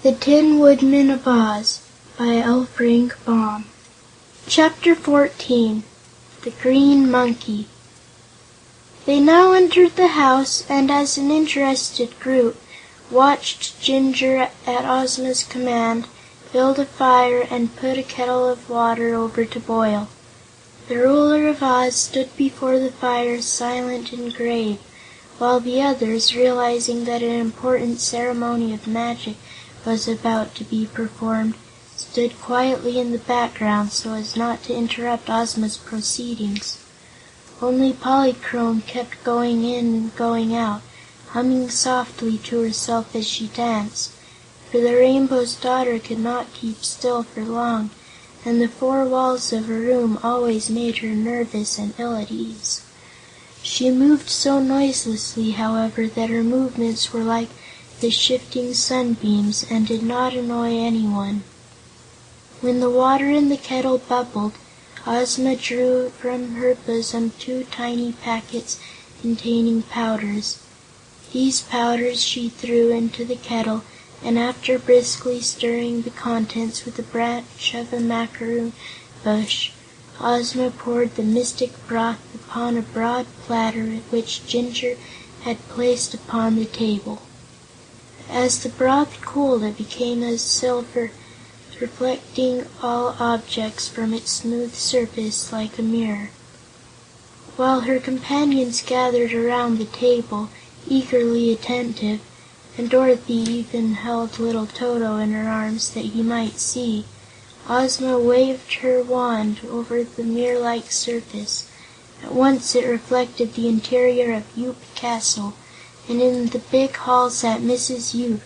The Tinwoodman of Oz by L. Frank Baum. Chapter 14. The Green Monkey. They now entered the house and, as an interested group, watched Jinjur, at Ozma's command, build a fire and put a kettle of water over to boil. The Ruler of Oz stood before the fire silent and grave, while the others, realizing that an important ceremony of magic was about to be performed, stood quietly in the background so as not to interrupt Ozma's proceedings. Only Polychrome kept going in and going out, humming softly to herself as she danced, for the Rainbow's Daughter could not keep still for long, and the four walls of her room always made her nervous and ill at ease. She moved so noiselessly, however, that her movements were like the shifting sunbeams and did not annoy anyone. When the water in the kettle bubbled, Ozma drew from her bosom 2 tiny packets containing powders. These powders she threw into the kettle, and after briskly stirring the contents with the branch of a macaroon bush, Ozma poured the mystic broth upon a broad platter which Jinjur had placed upon the table. As the broth cooled, it became as silver, reflecting all objects from its smooth surface like a mirror. While her companions gathered around the table, eagerly attentive, and Dorothy even held little Toto in her arms that he might see, Ozma waved her wand over the mirror-like surface. At once it reflected the interior of Yoop Castle, and in the big hall sat Mrs. Yoop,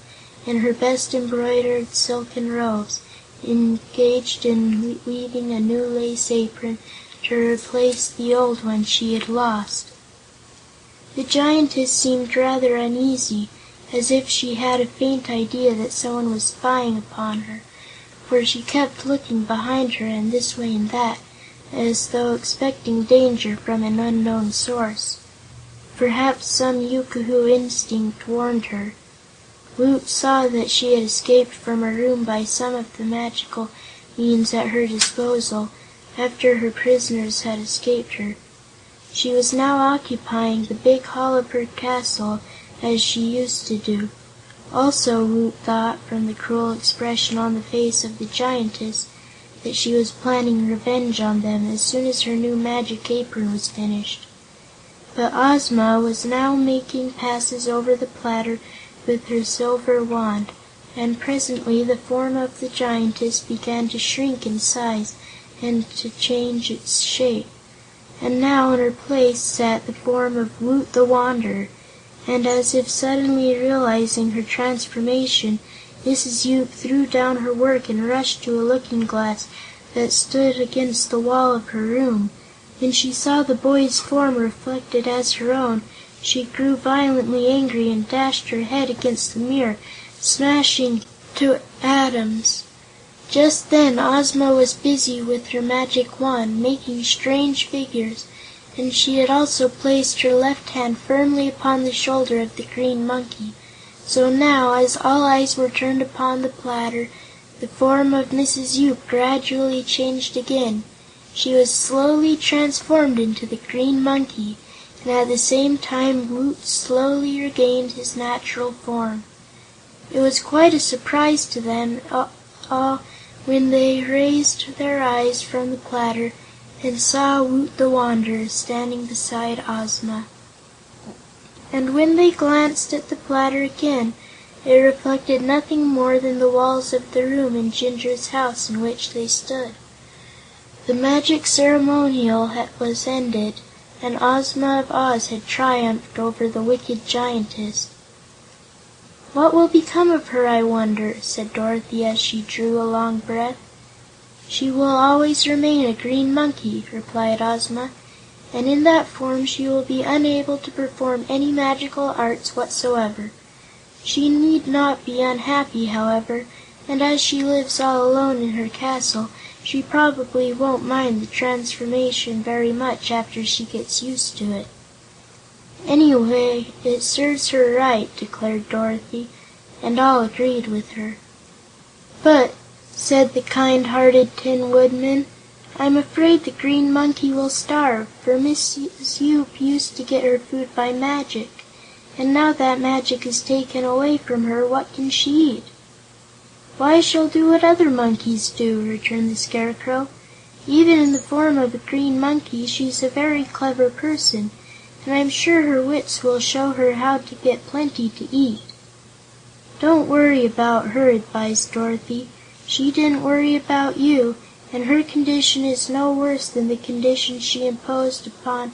in her best embroidered silken robes, engaged in weaving a new lace apron to replace the old one she had lost. The Giantess seemed rather uneasy, as if she had a faint idea that someone was spying upon her, for she kept looking behind her and this way and that, as though expecting danger from an unknown source. Perhaps some Yookoohoo instinct warned her. Woot saw that she had escaped from her room by some of the magical means at her disposal, after her prisoners had escaped her. She was now occupying the big hall of her castle as she used to do. Also, Woot thought, from the cruel expression on the face of the Giantess, that she was planning revenge on them as soon as her new magic apron was finished. But Ozma was now making passes over the platter with her silver wand, and presently the form of the Giantess began to shrink in size and to change its shape. And now in her place sat the form of Woot the Wanderer, and as if suddenly realizing her transformation, Mrs. Yoop threw down her work and rushed to a looking-glass that stood against the wall of her room. When she saw the boy's form reflected as her own, she grew violently angry and dashed her head against the mirror, smashing to atoms. Just then Ozma was busy with her magic wand, making strange figures, and she had also placed her left hand firmly upon the shoulder of the Green Monkey. So now, as all eyes were turned upon the platter, the form of Mrs. Yoop gradually changed again. She was slowly transformed into the Green Monkey, and at the same time Woot slowly regained his natural form. It was quite a surprise to them all when they raised their eyes from the platter and saw Woot the Wanderer standing beside Ozma. And when they glanced at the platter again, it reflected nothing more than the walls of the room in Jinjur's house in which they stood. The magic ceremonial was ended, and Ozma of Oz had triumphed over the wicked Giantess. "What will become of her, I wonder?" said Dorothy as she drew a long breath. "She will always remain a Green Monkey," replied Ozma, "and in that form she will be unable to perform any magical arts whatsoever. She need not be unhappy, however, and as she lives all alone in her castle, she probably won't mind the transformation very much after she gets used to it." "Anyway, it serves her right," declared Dorothy, and all agreed with her. "But," said the kind-hearted Tin Woodman, "I'm afraid the Green Monkey will starve, for Mrs. Yoop used to get her food by magic, and now that magic is taken away from her, what can she eat?" "Why, she'll do what other monkeys do," returned the Scarecrow. "Even in the form of a Green Monkey, she's a very clever person, and I'm sure her wits will show her how to get plenty to eat." "Don't worry about her," advised Dorothy. "She didn't worry about you, and her condition is no worse than the condition she imposed upon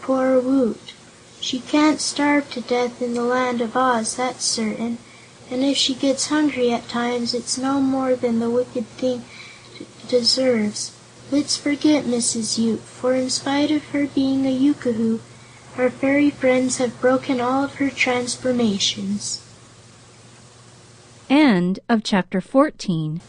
poor Woot. She can't starve to death in the Land of Oz, that's certain, and if she gets hungry at times it's no more than the wicked thing deserves. Let's forget Mrs. Yoop, for in spite of her being a yookoohoo, our fairy friends have broken all of her transformations." End of chapter 14.